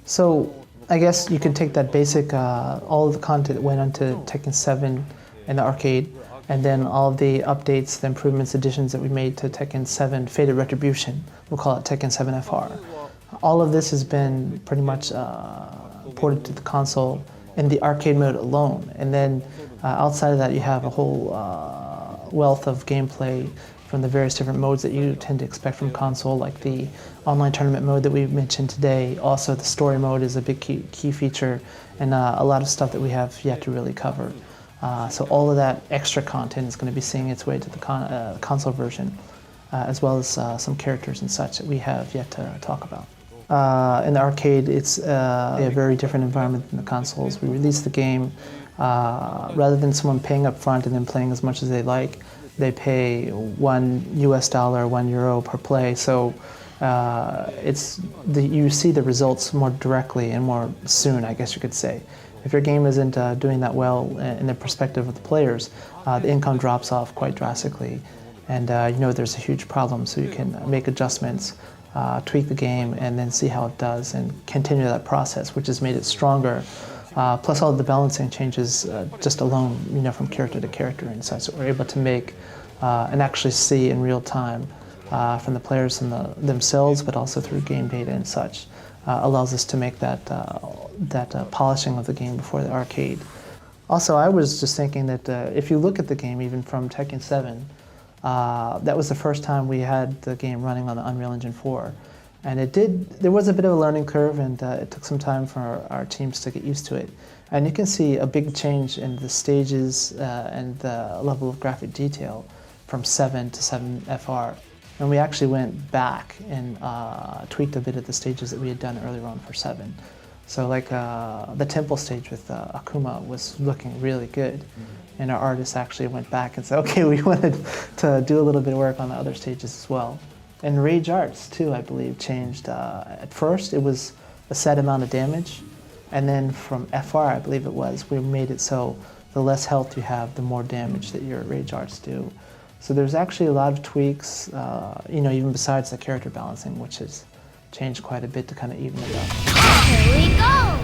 So I guess you could take that basic, all of the content that went onto Tekken 7 in the arcade, and then all of the updates, the improvements, additions that we made to Tekken 7 Fated Retribution. We'll call it Tekken 7 FR. All of this has been pretty much ported to the console in the arcade mode alone. And then outside of that, you have a whole wealth of gameplay from the various different modes that you tend to expect from console, like the online tournament mode that we mentioned today. Also, the story mode is a big key feature, and a lot of stuff that we have yet to really cover. So all of that extra content is going to be seeing its way to the console version, as well as some characters and such that we have yet to talk about. In the arcade, it's a very different environment than the consoles. We released the game rather than someone paying up front and then playing as much as they like. They pay $1 US, €1 per play. So you see the results more directly and more soon, I guess you could say. If your game isn't doing that well in the perspective of the players, the income drops off quite drastically. And you know there's a huge problem, so you can make adjustments, tweak the game, and then see how it does and continue that process, which has made it stronger. Plus all of the balancing changes just alone, you know, from character to character and such, that we're able to make and actually see in real time from the players themselves, but also through game data and such, allows us to make that polishing of the game before the arcade. Also, I was just thinking that if you look at the game, even from Tekken 7, that was the first time we had the game running on the Unreal Engine 4. And there was a bit of a learning curve, and it took some time for our teams to get used to it. And you can see a big change in the stages and the level of graphic detail from 7 to 7 FR. And we actually went back and tweaked a bit of the stages that we had done earlier on for 7. So like the temple stage with Akuma was looking really good. And our artists actually went back and said, okay, we wanted to do a little bit of work on the other stages as well. And Rage Arts, too, I believe, changed. At first, it was a set amount of damage. And then from FR, I believe it was, we made it so the less health you have, the more damage that your Rage Arts do. So there's actually a lot of tweaks, you know, even besides the character balancing, which has changed quite a bit to kind of even it up. Here we go!